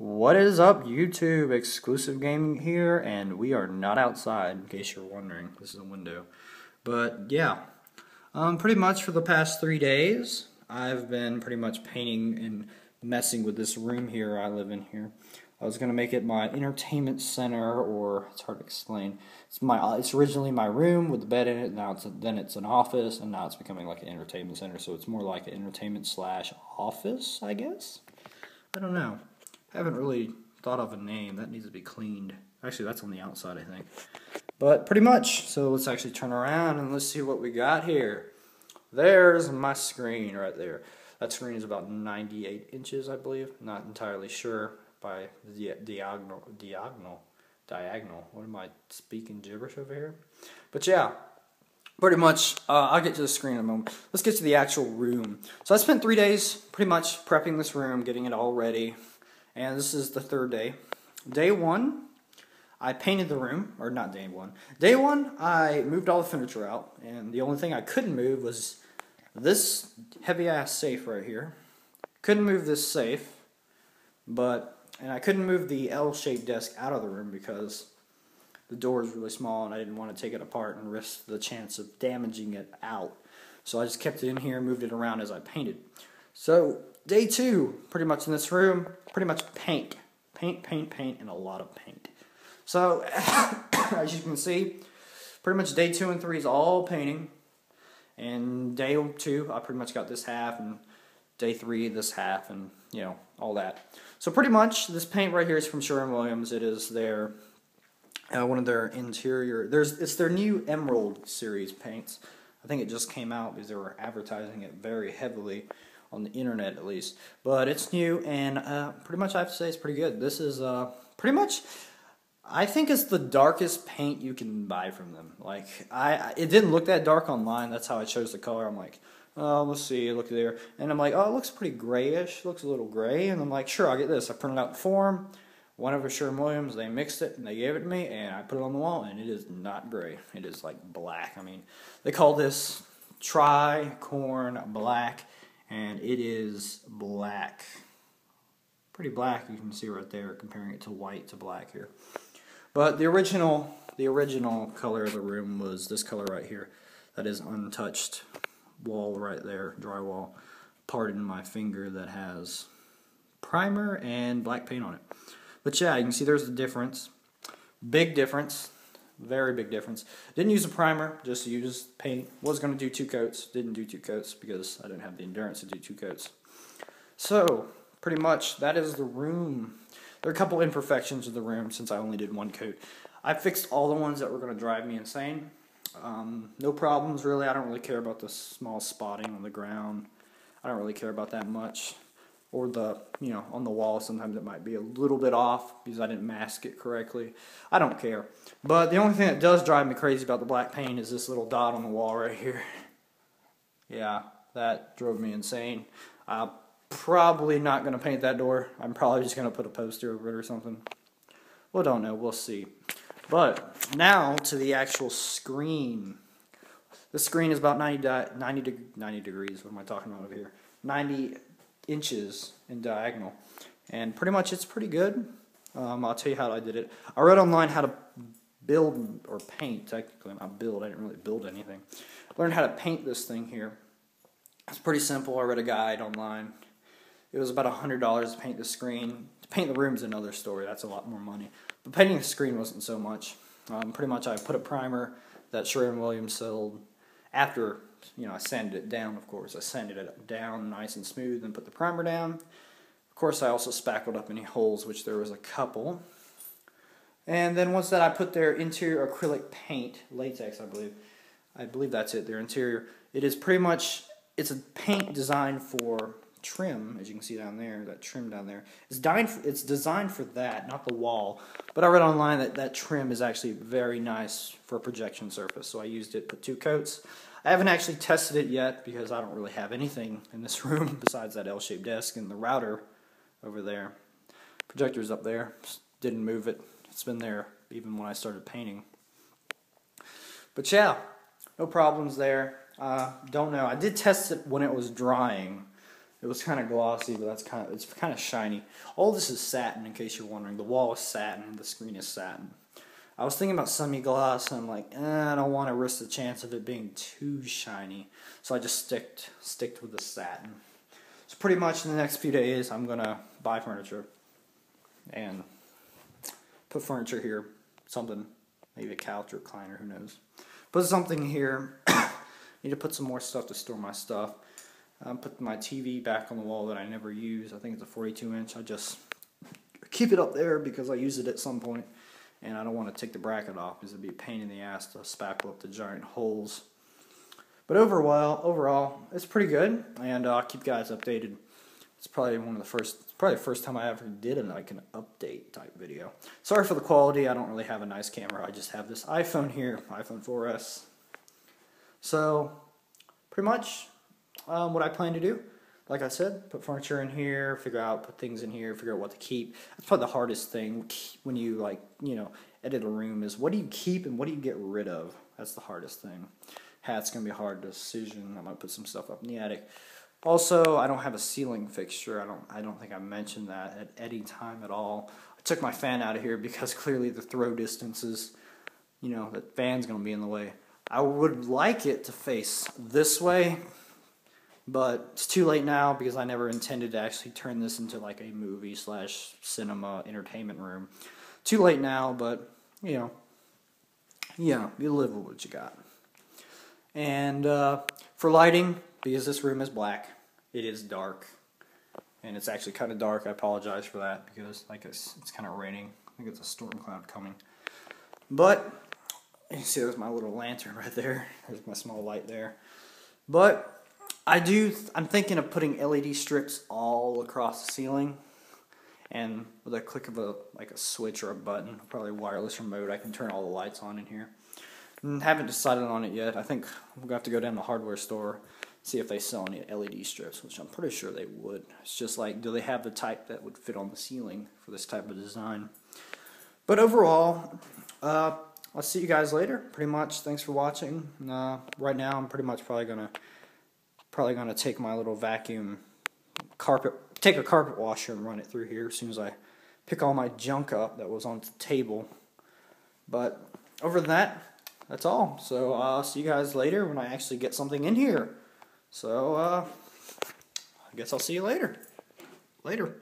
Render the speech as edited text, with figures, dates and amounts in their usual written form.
What is up, YouTube? Exclusive Gaming here, and we are not outside, in case you're wondering. This is a window. But, yeah. Pretty much for the past 3 days, I've been pretty much painting and messing with this room here I live in here. I was going to make it my entertainment center, or it's hard to explain. It's originally my room with the bed in it, now then it's an office, and now it's becoming like an entertainment center, so it's more like an entertainment slash office, I guess? I don't know. I haven't really thought of a name. That needs to be cleaned. Actually, that's on the outside, I think. But pretty much. So let's actually turn around and let's see what we got here. There's my screen right there. That screen is about 98 inches, I believe. Not entirely sure by the diagonal. What am I speaking gibberish over here? But yeah. Pretty much, I'll get to the screen in a moment. Let's get to the actual room. So I spent 3 days pretty much prepping this room, getting it all ready. And this is the third day. Day one, I painted the room, or not day one. Day one, I moved all the furniture out, and the only thing I couldn't move was this heavy-ass safe right here. Couldn't move this safe, and I couldn't move the L-shaped desk out of the room because the door is really small, and I didn't want to take it apart and risk the chance of damaging it out. So I just kept it in here and moved it around as I painted. So, day two, pretty much in this room, pretty much paint. Paint, and a lot of paint. So, as you can see, pretty much day 2 and 3 is all painting. And day 2, I pretty much got this half, and day 3, this half, and, you know, all that. So, pretty much, this paint right here is from Sherwin-Williams. It is their, one of their interior, it's their new Emerald series paints. I think it just came out because they were advertising it very heavily on the internet, at least. But it's new, and pretty much I have to say it's pretty good. This is pretty much, I think it's the darkest paint you can buy from them. Like, it didn't look that dark online. That's how I chose the color. I'm like, oh, let's see, look there. And I'm like, oh, it looks pretty grayish. Looks a little gray. And I'm like, sure, I'll get this. I printed out the form. Went over to Sherwin-Williams. They mixed it, and they gave it to me, and I put it on the wall, and it is not gray. It is, like, black. I mean, they call this tricorn black. And it is black. Pretty black, you can see right there, comparing it to white to black here. But the original color of the room was this color right here. That is untouched wall right there, drywall. Pardon my finger, that has primer and black paint on it. But yeah, you can see there's the difference. Big difference. Very big difference. Didn't use a primer, just used paint. Was going to do 2 coats. Didn't do 2 coats because I didn't have the endurance to do 2 coats. So, pretty much, that is the room. There are a couple imperfections of the room since I only did 1 coat. I fixed all the ones that were going to drive me insane. No problems, really. I don't really care about the small spotting on the ground. I don't really care about that much. Or on the wall, sometimes it might be a little bit off because I didn't mask it correctly. I don't care. But the only thing that does drive me crazy about the black paint is this little dot on the wall right here. Yeah, that drove me insane. I'm probably not going to paint that door. I'm probably just going to put a poster over it or something. Well, don't know. We'll see. But now to the actual screen. The screen is about 90 degrees. What am I talking about over here? 90 inches in diagonal, and pretty much it's pretty good. I'll tell you how I did it. I read online how to build or paint. Technically, not build. I didn't really build anything. I learned how to paint this thing here. It's pretty simple. I read a guide online. It was about $100 to paint the screen. To paint the room's another story. That's a lot more money. But painting the screen wasn't so much. Pretty much, I put a primer that Sherwin-Williams sold after. I sanded it down, of course. I sanded it down nice and smooth and put the primer down. Of course, I also spackled up any holes, which there was a couple. And then once that, I put their interior acrylic paint, latex, I believe. I believe that's it, their interior. It is pretty much, it's a paint designed for trim, as you can see down there, that trim down there. It's designed for that, not the wall. But I read online that trim is actually very nice for a projection surface, so I used it, put 2 coats. I haven't actually tested it yet because I don't really have anything in this room besides that L-shaped desk and the router over there. Projector's up there. Just didn't move it. It's been there even when I started painting. But yeah, no problems there. Don't know. I did test it when it was drying. It was kind of glossy, but it's kind of shiny. All this is satin, in case you're wondering. The wall is satin, and the screen is satin. I was thinking about semi-gloss, and I'm like, I don't want to risk the chance of it being too shiny. So I just sticked with the satin. So pretty much in the next few days, I'm gonna buy furniture and put furniture here, something, maybe a couch or recliner, who knows. Put something here. Need to put some more stuff to store my stuff. Put my TV back on the wall that I never use. I think it's a 42-inch. I just keep it up there because I use it at some point, and I don't want to take the bracket off because it'd be a pain in the ass to spackle up the giant holes. But overall, it's pretty good, and I'll keep you guys updated. It's probably the first time I ever did an update type video. Sorry for the quality. I don't really have a nice camera. I just have this iPhone here, iPhone 4S. So, pretty much what I plan to do, like I said, put furniture in here, put things in here, figure out what to keep. That's probably the hardest thing when you edit a room is what do you keep and what do you get rid of? That's the hardest thing. Hat's gonna be a hard decision. I might put some stuff up in the attic. Also, I don't have a ceiling fixture. I don't think I mentioned that at any time at all. I took my fan out of here because clearly the throw distance is, the fan's gonna be in the way. I would like it to face this way, but it's too late now because I never intended to actually turn this into like a movie/cinema entertainment room. Too late now, but you live with what you got. And for lighting, because this room is black, it is dark, and it's actually kind of dark. I apologize for that because it's kind of raining. I think it's a storm cloud coming. But you see, there's my little lantern right there. There's my small light there. But I'm thinking of putting LED strips all across the ceiling, and with a click of a switch or a button, probably wireless remote, I can turn all the lights on in here. And haven't decided on it yet. I think we're gonna have to go down to the hardware store, see if they sell any LED strips, which I'm pretty sure they would. It's just like, do they have the type that would fit on the ceiling for this type of design? But overall, I'll see you guys later. Pretty much, thanks for watching. Right now, I'm pretty much probably gonna take my little take a carpet washer and run it through here as soon as I pick all my junk up that was on the table. But over that, that's all. So I'll see you guys later when I actually get something in here. So I guess I'll see you later. Later.